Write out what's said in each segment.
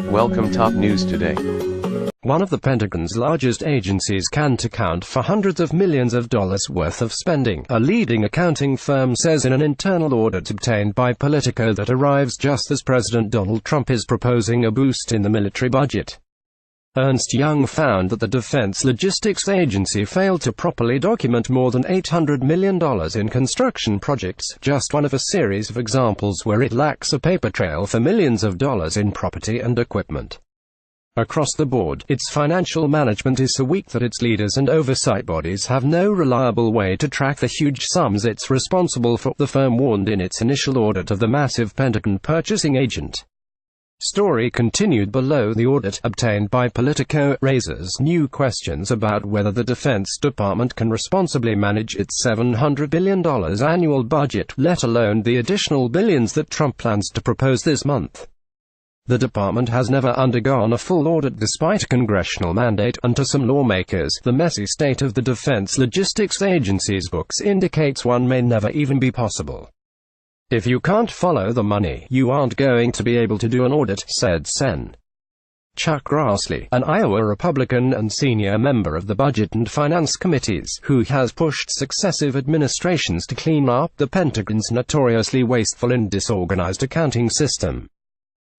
Welcome top news today. One of the Pentagon's largest agencies can't account for hundreds of millions of dollars worth of spending, a leading accounting firm says in an internal audit obtained by Politico that arrives just as President Donald Trump is proposing a boost in the military budget. Ernst Young found that the Defense Logistics Agency failed to properly document more than $800 million in construction projects, just one of a series of examples where it lacks a paper trail for millions of dollars in property and equipment. Across the board, its financial management is so weak that its leaders and oversight bodies have no reliable way to track the huge sums it's responsible for, the firm warned in its initial audit of the massive Pentagon purchasing agent. Story continued below. The audit, obtained by Politico, raises new questions about whether the Defense Department can responsibly manage its $700 billion annual budget, let alone the additional billions that Trump plans to propose this month. The department has never undergone a full audit despite a congressional mandate, and to some lawmakers, the messy state of the Defense Logistics Agency's books indicates one may never even be possible. If you can't follow the money, you aren't going to be able to do an audit, said Sen. Chuck Grassley, an Iowa Republican and senior member of the Budget and Finance Committees, who has pushed successive administrations to clean up the Pentagon's notoriously wasteful and disorganized accounting system.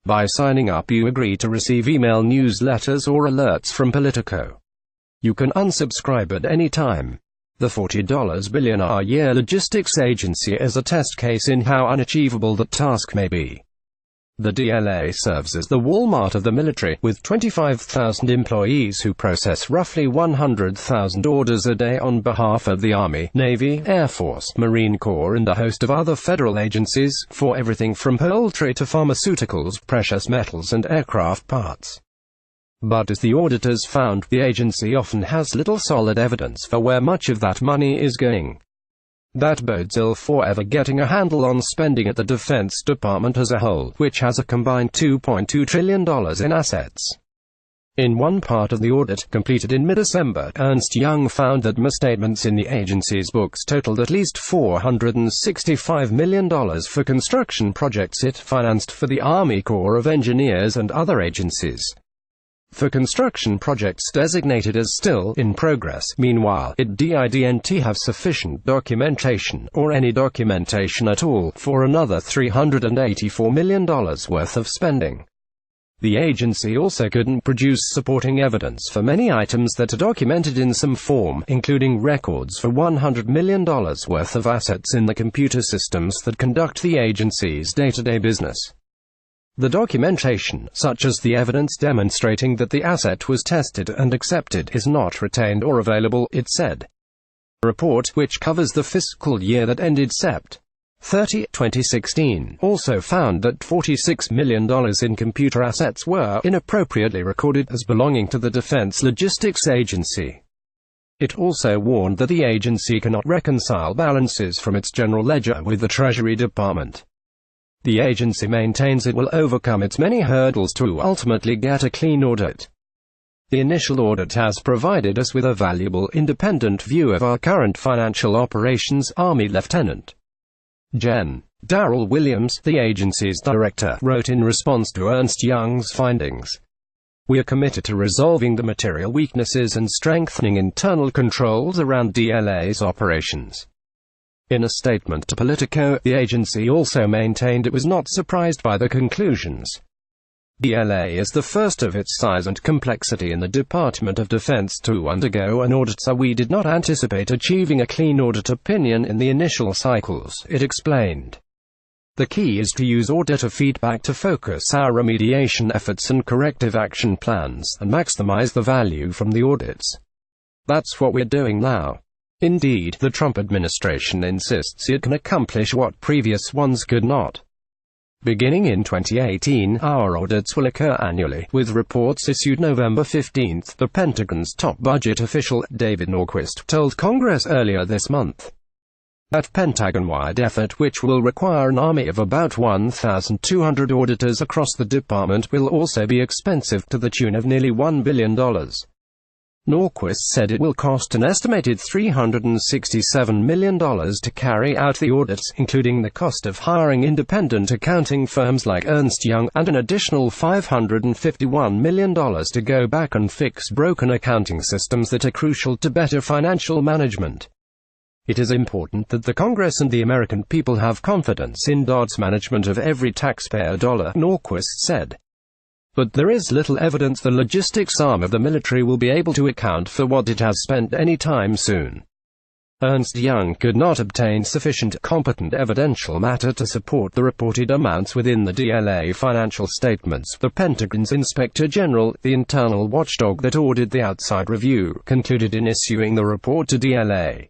By signing up, you agree to receive email newsletters or alerts from Politico. You can unsubscribe at any time. The $40 billion a year logistics agency is a test case in how unachievable that task may be. The DLA serves as the Walmart of the military, with 25,000 employees who process roughly 100,000 orders a day on behalf of the Army, Navy, Air Force, Marine Corps and a host of other federal agencies, for everything from poultry to pharmaceuticals, precious metals and aircraft parts. But as the auditors found, the agency often has little solid evidence for where much of that money is going. That bodes ill for ever getting a handle on spending at the Defense Department as a whole, which has a combined $2.2 trillion in assets. In one part of the audit, completed in mid-December, Ernst Young found that misstatements in the agency's books totaled at least $465 million for construction projects it financed for the Army Corps of Engineers and other agencies. For construction projects designated as still in progress, meanwhile, it didn't have sufficient documentation, or any documentation at all, for another $384 million worth of spending. The agency also couldn't produce supporting evidence for many items that are documented in some form, including records for $100 million worth of assets in the computer systems that conduct the agency's day-to-day business. The documentation, such as the evidence demonstrating that the asset was tested and accepted, is not retained or available, it said. The report, which covers the fiscal year that ended Sept. 30, 2016, also found that $46 million in computer assets were inappropriately recorded as belonging to the Defense Logistics Agency. It also warned that the agency cannot reconcile balances from its general ledger with the Treasury Department. The agency maintains it will overcome its many hurdles to ultimately get a clean audit. The initial audit has provided us with a valuable independent view of our current financial operations, Army Lieutenant Gen. Darrell Williams, the agency's director, wrote in response to Ernst Young's findings. We are committed to resolving the material weaknesses and strengthening internal controls around DLA's operations. In a statement to Politico, the agency also maintained it was not surprised by the conclusions. DLA is the first of its size and complexity in the Department of Defense to undergo an audit, so we did not anticipate achieving a clean audit opinion in the initial cycles, it explained. The key is to use auditor feedback to focus our remediation efforts and corrective action plans, and maximize the value from the audits. That's what we're doing now. Indeed, the Trump administration insists it can accomplish what previous ones could not. Beginning in 2018, our audits will occur annually, with reports issued November 15, the Pentagon's top budget official, David Norquist, told Congress earlier this month. That Pentagon-wide effort, which will require an army of about 1,200 auditors across the department, will also be expensive, to the tune of nearly $1 billion. Norquist said it will cost an estimated $367 million to carry out the audits, including the cost of hiring independent accounting firms like Ernst Young, and an additional $551 million to go back and fix broken accounting systems that are crucial to better financial management. It is important that the Congress and the American people have confidence in DOD's management of every taxpayer dollar, Norquist said. But there is little evidence the logistics arm of the military will be able to account for what it has spent any time soon. Ernst Young could not obtain sufficient, competent evidential matter to support the reported amounts within the DLA financial statements, the Pentagon's Inspector General, the internal watchdog that ordered the outside review, concluded in issuing the report to DLA.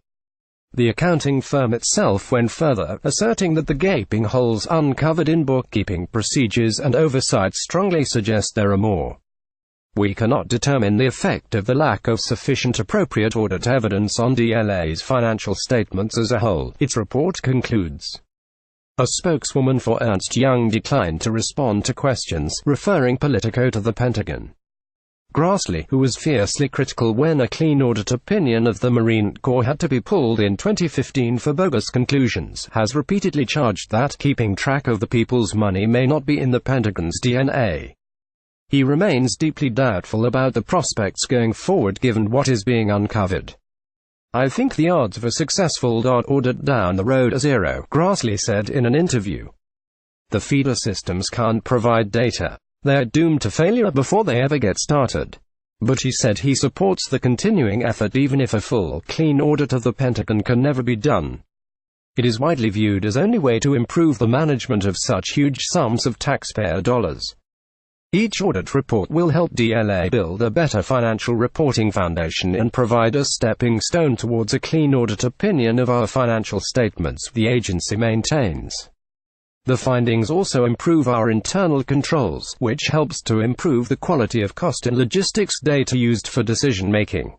The accounting firm itself went further, asserting that the gaping holes uncovered in bookkeeping procedures and oversight strongly suggest there are more. We cannot determine the effect of the lack of sufficient appropriate audit evidence on DLA's financial statements as a whole, its report concludes. A spokeswoman for Ernst Young declined to respond to questions, referring Politico to the Pentagon. Grassley, who was fiercely critical when a clean audit opinion of the Marine Corps had to be pulled in 2015 for bogus conclusions, has repeatedly charged that keeping track of the people's money may not be in the Pentagon's DNA. He remains deeply doubtful about the prospects going forward given what is being uncovered. I think the odds of a successful DOD audit down the road are zero, Grassley said in an interview. The feeder systems can't provide data. They're doomed to failure before they ever get started. But he said he supports the continuing effort even if a full, clean audit of the Pentagon can never be done. It is widely viewed as only way to improve the management of such huge sums of taxpayer dollars. Each audit report will help DLA build a better financial reporting foundation and provide a stepping stone towards a clean audit opinion of our financial statements, the agency maintains. The findings also improve our internal controls, which helps to improve the quality of cost and logistics data used for decision-making.